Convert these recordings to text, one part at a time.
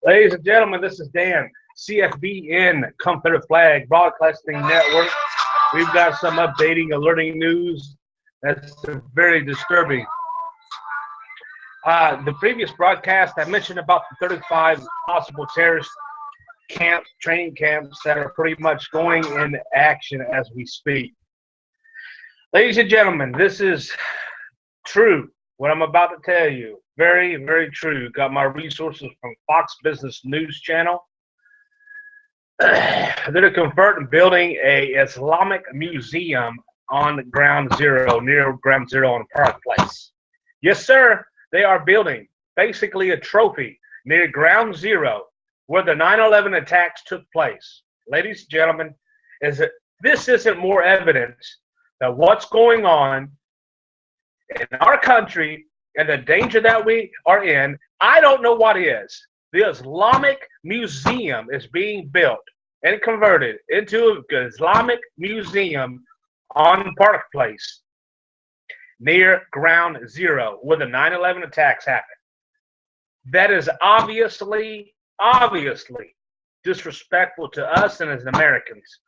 Ladies and gentlemen, this is Dan, CFBN Confederate Flag Broadcasting Network. We've got some updating, alerting news that's very disturbing. The previous broadcast, I mentioned about the 35 possible terrorist training camps that are pretty much going into action as we speak. Ladies and gentlemen, this is true. What I'm about to tell you, very, very true. Got my resources from Fox Business News Channel. They're converting building a Islamic museum on Ground Zero, near Ground Zero on Park Place. Yes, sir. They are building basically a trophy near Ground Zero where the 9/11 attacks took place. Ladies and gentlemen, this isn't more evidence that what's going on in our country and the danger that we are in. I don't know what is. The Islamic Museum is being built and converted into an Islamic Museum on Park Place near Ground Zero where the 9/11 attacks happened. That is obviously disrespectful to us and as Americans.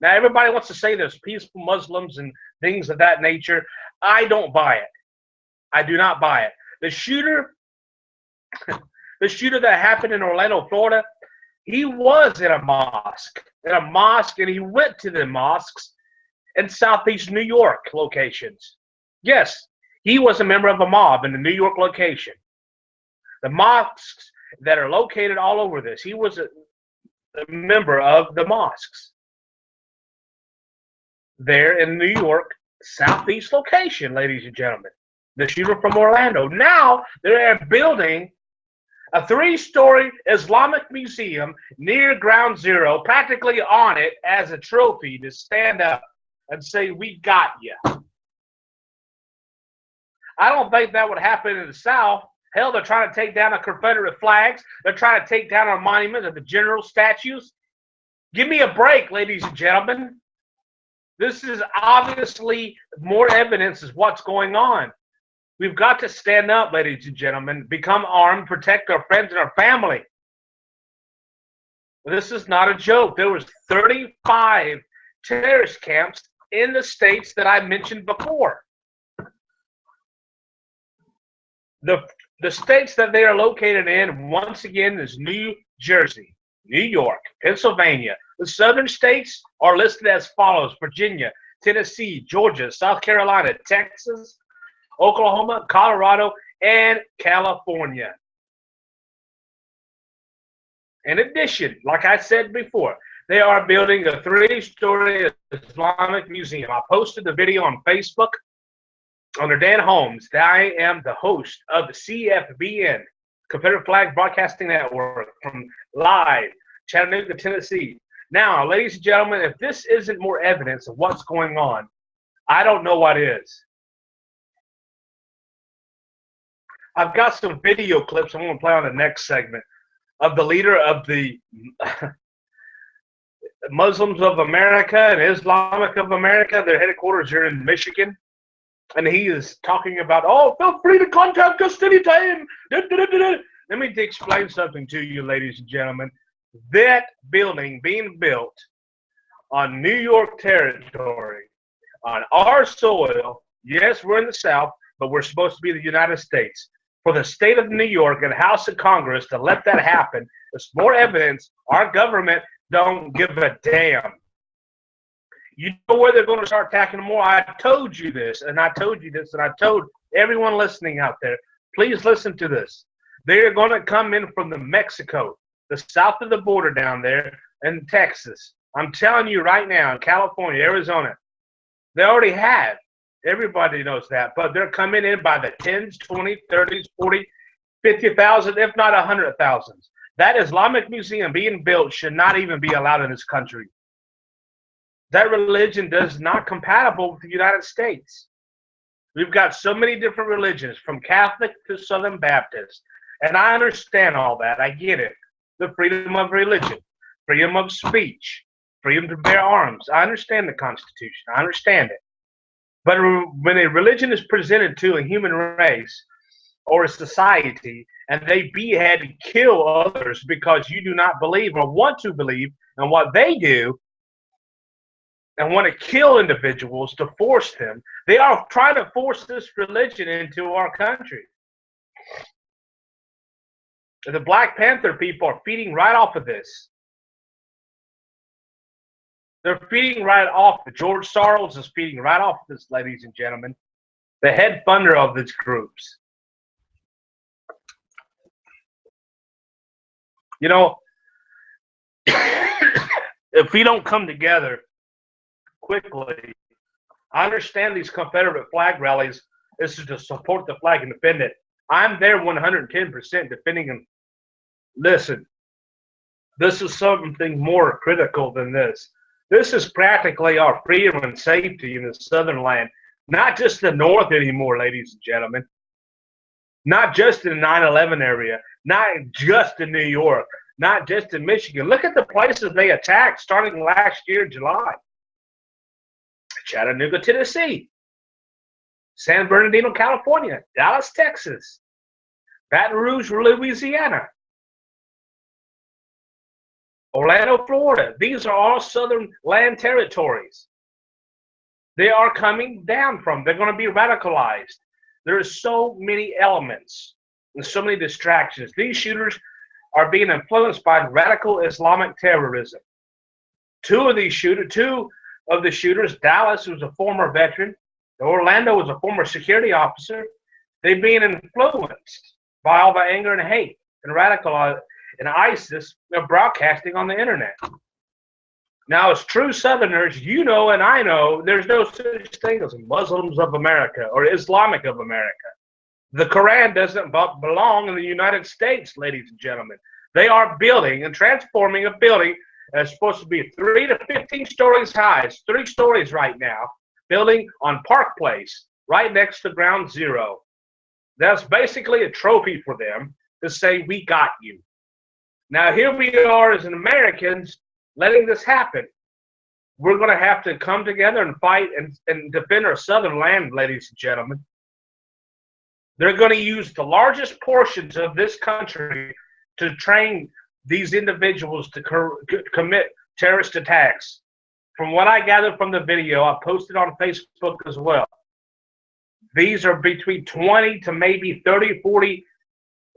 Now, everybody wants to say there's peaceful Muslims and things of that nature. I don't buy it. I do not buy it. The shooter that happened in Orlando, Florida, he was in a mosque, and he went to the mosques in Southeast New York locations. Yes, he was a member of a mob in the New York location. The mosques that are located all over this, he was a member of the mosques there in New York, Southeast location, ladies and gentlemen. The shooter from Orlando. Now they're building a 3-story Islamic museum near Ground Zero, practically on it as a trophy to stand up and say, we got you. I don't think that would happen in the South. Hell, they're trying to take down our Confederate flags. They're trying to take down our monuments of the general statues. Give me a break, ladies and gentlemen. This is obviously more evidence of what's going on. We've got to stand up, ladies and gentlemen, become armed, protect our friends and our family. This is not a joke. There was 35 terrorist camps in the states that I mentioned before. The states that they are located in, once again, is New Jersey, New York, Pennsylvania. The southern states are listed as follows: Virginia, Tennessee, Georgia, South Carolina, Texas, Oklahoma, Colorado, and California. In addition, like I said before, they are building a 3-story Islamic museum. I posted the video on Facebook under Dan Holmes. I am the host of the CFBN, Confederate Flag Broadcasting Network, from live Chattanooga, Tennessee. Now, ladies and gentlemen, if this isn't more evidence of what's going on, I don't know what is. I've got some video clips I'm going to play on the next segment of the leader of the Muslims of America and Islamic of America. Their headquarters are in Michigan. And he is talking about, oh, feel free to contact us anytime. Let me explain something to you, ladies and gentlemen. That building being built on New York territory, on our soil, yes, we're in the South, but we're supposed to be the United States. For the state of New York and House of Congress to let that happen, there's more evidence our government don't give a damn. You know where they're going to start attacking more? I told you this, and I told you this, and I told everyone listening out there, please listen to this. They're going to come in from the Mexico, the south of the border down there, and Texas. I'm telling you right now, in California, Arizona, they already have. Everybody knows that, but they're coming in by the 10s, 20s, 30s, 40, 50,000, if not 100,000. That Islamic museum being built should not even be allowed in this country. That religion does not compatible with the United States. We've got so many different religions, from Catholic to Southern Baptist, and I understand all that. I get it. the freedom of religion, freedom of speech, freedom to bear arms. I understand the Constitution. I understand it. But when a religion is presented to a human race or a society, and they behead and kill others because you do not believe or want to believe in what they do, and want to kill individuals to force them, they are trying to force this religion into our country. The Black Panther people are feeding right off of this. They're feeding right off. George Soros is feeding right off this, ladies and gentlemen. The head funder of these groups. You know, if we don't come together quickly, I understand these Confederate flag rallies. This is to support the flag and defend it. I'm there 110% defending them. Listen, this is something more critical than this. This is practically our freedom and safety in the southern land, not just the north anymore, ladies and gentlemen. Not just in the 9/11 area, not just in New York, not just in Michigan. Look at the places they attacked starting last year, July. Chattanooga, Tennessee. San Bernardino, California. Dallas, Texas. Baton Rouge, Louisiana. Orlando, Florida. These are all southern land territories. They are coming down from. They're going to be radicalized. There are so many elements and so many distractions. These shooters are being influenced by radical Islamic terrorism. Two of the shooters, Dallas, who's a former veteran, Orlando was a former security officer, they're being influenced by all the anger and hate and radicalized, and ISIS are broadcasting on the internet. Now, as true Southerners, you know and I know there's no such thing as Muslims of America or Islamic of America. The Quran doesn't belong in the United States, ladies and gentlemen. They are building and transforming a building that's supposed to be 3 to 15 stories high. It's 3 stories right now, building on Park Place, right next to Ground Zero. That's basically a trophy for them to say, we got you. Now, here we are as Americans letting this happen. We're going to have to come together and fight and defend our southern land, ladies and gentlemen. They're going to use the largest portions of this country to train these individuals to commit terrorist attacks. From what I gathered from the video, I posted on Facebook as well. These are between 20 to maybe 30, 40,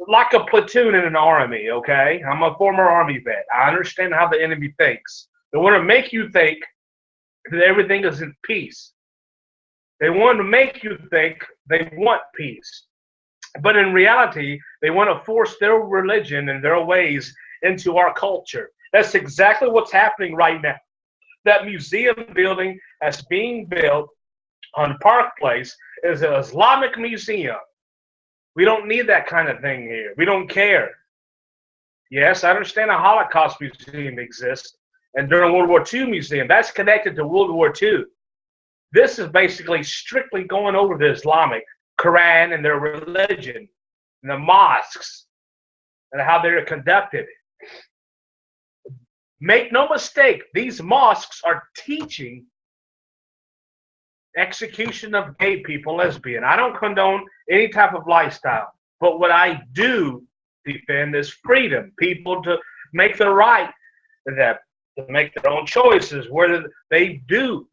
like a platoon in an army, okay? I'm a former Army vet. I understand how the enemy thinks. They want to make you think that everything is in peace. They want to make you think they want peace. But in reality, they want to force their religion and their ways into our culture. That's exactly what's happening right now. That museum building that's being built on Park Place is an Islamic museum. We don't need that kind of thing here. We don't care. Yes, I understand a Holocaust museum exists, and during World War II museum, that's connected to World War II. This is basically strictly going over the Islamic Quran and their religion and the mosques and how they're conducted. Make no mistake, these mosques are teaching execution of gay people, lesbian. I don't condone any type of lifestyle, but what I do defend is freedom. People to make the right, that to make their own choices, whether they do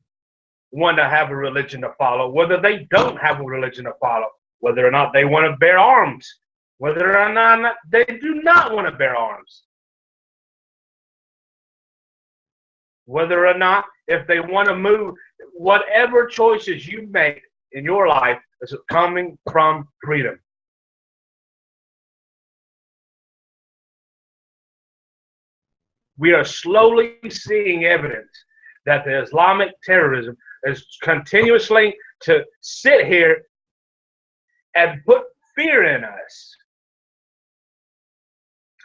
want to have a religion to follow, whether they don't have a religion to follow, whether or not they want to bear arms, whether or not they do not want to bear arms, whether or not if they want to move, whatever choices you make in your life is coming from freedom. We are slowly seeing evidence that the Islamic terrorism is continuously to sit here and put fear in us,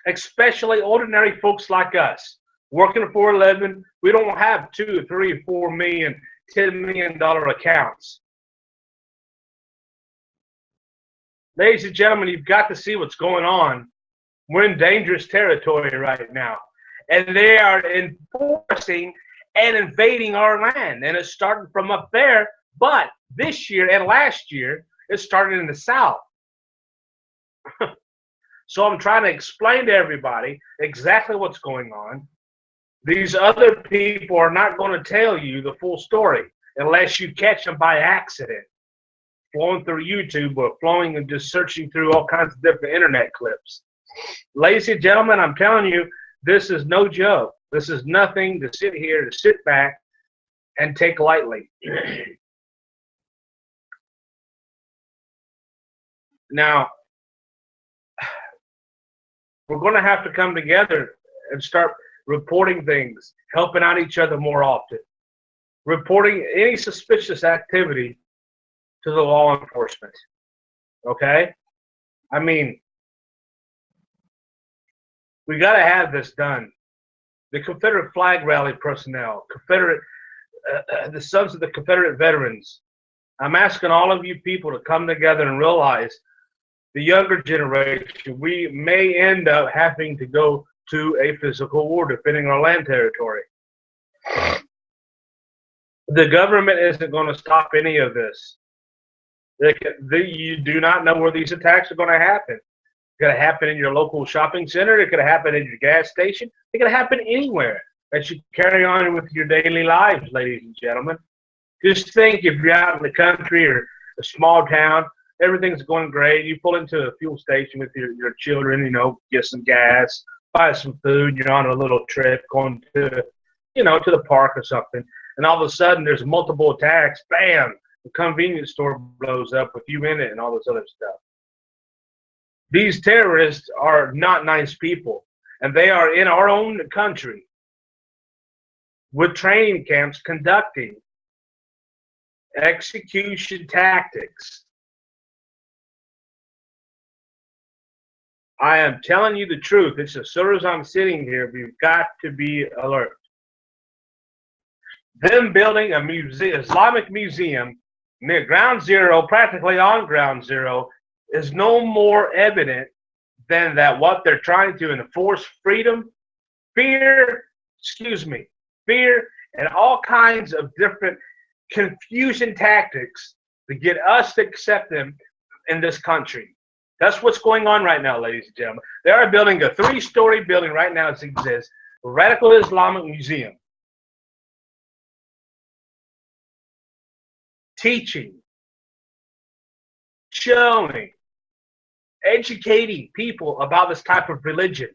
especially ordinary folks like us, working for a living. We don't have $2, $3, $4 million, $10 million accounts. Ladies and gentlemen, you've got to see what's going on We're in dangerous territory right now. And they are enforcing and invading our land. And it started from up there. But this year and last year, it started in the South. So I'm trying to explain to everybody exactly what's going on. These other people are not going to tell you the full story unless you catch them by accident, flowing through YouTube or flowing and just searching through all kinds of different internet clips. Ladies and gentlemen, I'm telling you, this is no joke. This is nothing to sit here, to sit back and take lightly. Now, we're going to have to come together and start reporting things, helping out each other more often, reporting any suspicious activity to the law enforcement. Okay? I mean, we got to have this done. The Confederate flag rally personnel, the sons of the Confederate veterans. I'm asking all of you people to come together and realize the younger generation, we may end up having to go to a physical war defending our land territory. The government isn't going to stop any of this. You do not know where these attacks are going to happen. It's going to happen in your local shopping center. It could happen in your gas station. It could happen anywhere that you carry on with your daily lives, ladies and gentlemen. Just think, if you're out in the country or a small town, everything's going great. You pull into a fuel station with your children, you know, get some gas, buy some food. You're on a little trip going to, you know, to the park or something. And all of a sudden there's multiple attacks. Bam! The convenience store blows up with you in it and all this other stuff. These terrorists are not nice people. And they are in our own country with training camps conducting execution tactics. I am telling you the truth. It's as soon as I'm sitting here, we've got to be alert. Them building a museum, Islamic museum near Ground Zero, practically on Ground Zero, is no more evident than that what they're trying to enforce freedom, fear, and all kinds of different confusion tactics to get us to accept them in this country. That's what's going on right now, ladies and gentlemen. They are building a 3-story building right now as it exists, a Radical Islamic Museum. Teaching, showing, educating people about this type of religion.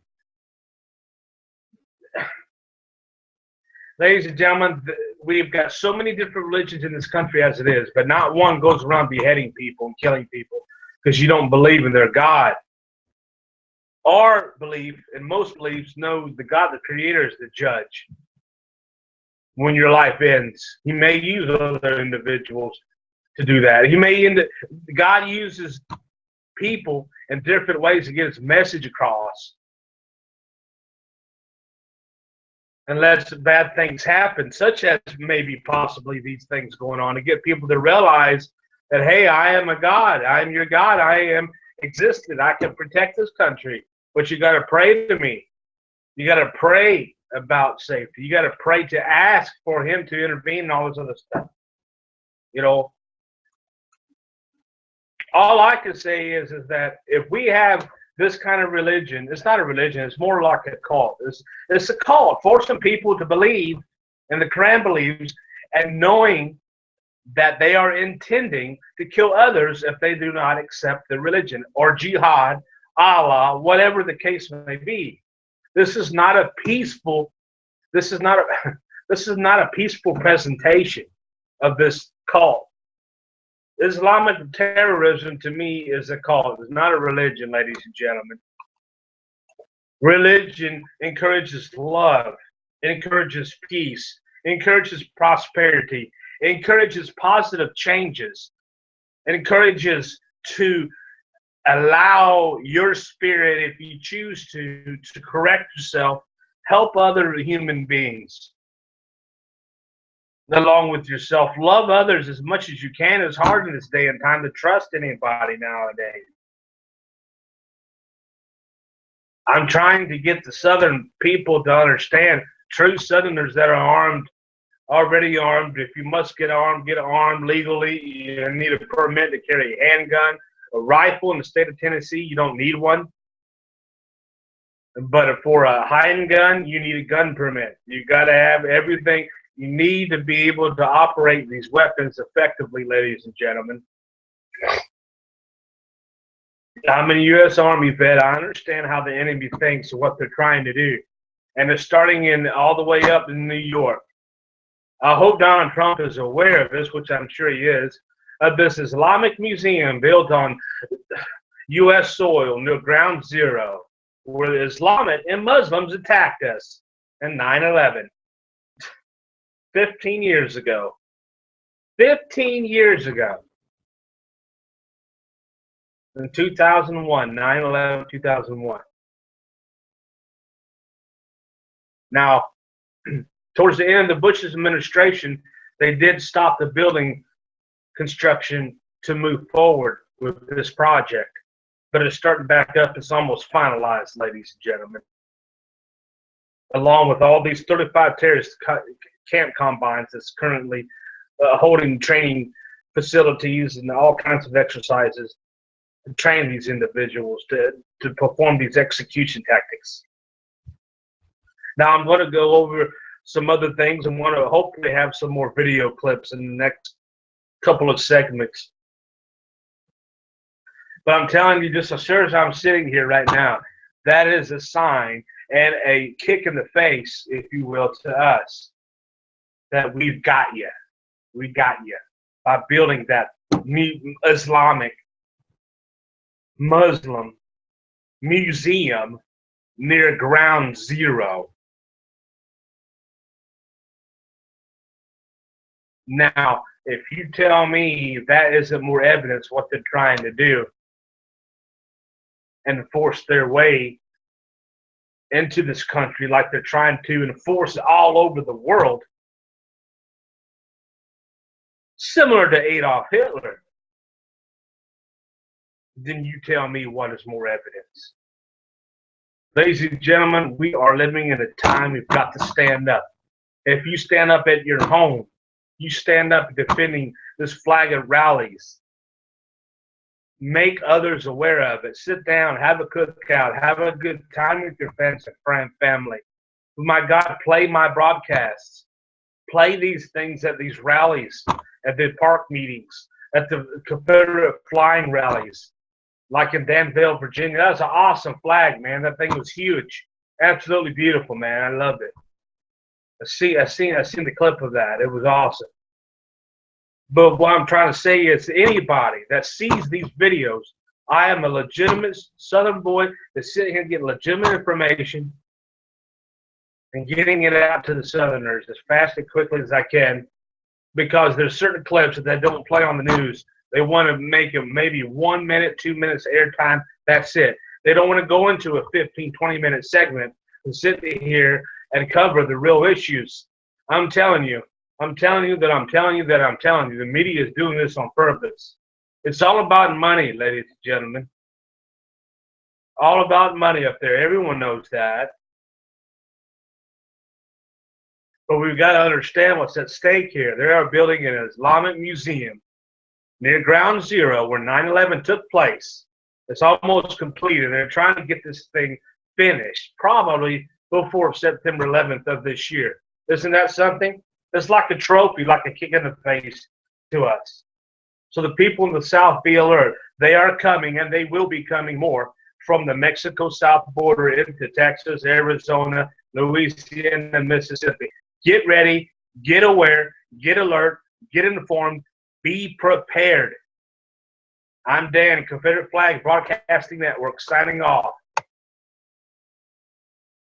Ladies and gentlemen, we've got so many different religions in this country as it is, but not one goes around beheading people and killing people because you don't believe in their God. Our belief, and most beliefs, know the God, the Creator, is the judge. When your life ends, He may use other individuals to do that. God uses people in different ways to get His message across. Unless bad things happen, such as maybe possibly these things going on, to get people to realize that, hey, I am a God. I am your God. I am existed. I can protect this country. But you got to pray to me. You got to pray about safety. You got to pray to ask for Him to intervene and all this other stuff. You know, all I can say is that if we have this kind of religion, it's not a religion, it's more like a cult. It's a cult, forcing people to believe, and the Quran believes, and knowing that they are intending to kill others if they do not accept the religion, or jihad, Allah, whatever the case may be. This is not a peaceful peaceful presentation of this cult. Islamic terrorism, to me, is a cult. It's not a religion, ladies and gentlemen. Religion encourages love. It encourages peace. It encourages prosperity. It encourages positive changes. It encourages to allow your spirit, if you choose to correct yourself, help other human beings along with yourself. Love others as much as you can. It's hard in this day and time to trust anybody nowadays. I'm trying to get the Southern people to understand, true Southerners that are armed, already armed. If you must get armed legally. You need a permit to carry a handgun. A rifle in the state of Tennessee, you don't need one. But for a handgun, you need a gun permit. You got to have everything. You need to be able to operate these weapons effectively, ladies and gentlemen. I'm a U.S. Army vet. I understand how the enemy thinks and what they're trying to do. And it's starting in all the way up in New York. I hope Donald Trump is aware of this, which I'm sure he is, of this Islamic museum built on U.S. soil near Ground Zero, where the Islamic and Muslims attacked us in 9/11. 15 years ago. 15 years ago. In 2001, 9/11, 2001. Now, towards the end of the Bush's administration, they did stop the building construction to move forward with this project. But it's starting back up. It's almost finalized, ladies and gentlemen. Along with all these 35 terrorist camp combines that's currently holding training facilities and all kinds of exercises to train these individuals to perform these execution tactics. Now I'm going to go over some other things and want to hopefully have some more video clips in the next couple of segments. But I'm telling you, just as sure as I'm sitting here right now, that is a sign and a kick in the face, if you will, to us that we've got you. We got you by building that Islamic Muslim museum near Ground Zero. Now, if you tell me that isn't more evidence what they're trying to do and force their way into this country like they're trying to enforce all over the world, similar to Adolf Hitler, then you tell me what is more evidence. Ladies and gentlemen, we are living in a time we've got to stand up. If you stand up at your home, you stand up defending this flag at rallies, make others aware of it. Sit down, have a cookout, have a good time with your friends and family. My God, play my broadcasts. Play these things at these rallies, at the park meetings, at the Confederate flying rallies, like in Danville, Virginia. That was an awesome flag, man. That thing was huge. Absolutely beautiful, man. I loved it. I seen the clip of that. It was awesome. But what I'm trying to say is anybody that sees these videos, I am a legitimate Southern boy that's sitting here getting legitimate information and getting it out to the Southerners as fast and quickly as I can, because there's certain clips that they don't play on the news. They want to make them maybe 1 minute, 2 minutes airtime. That's it. They don't want to go into a 15, 20-minute segment and sit here and cover the real issues. I'm telling you the media is doing this on purpose. It's all about money, ladies and gentlemen. All about money up there. Everyone knows that. But we've got to understand what's at stake here. They are building an Islamic museum near Ground Zero where 9/11 took place. It's almost completed. They're trying to get this thing finished, probably before September 11th of this year. Isn't that something? It's like a trophy, like a kick in the face to us. So the people in the South, be alert. They are coming, and they will be coming more from the Mexico South border into Texas, Arizona, Louisiana, and Mississippi. Get ready, get aware, get alert, get informed, be prepared. I'm Dan, Confederate Flag Broadcasting Network, signing off.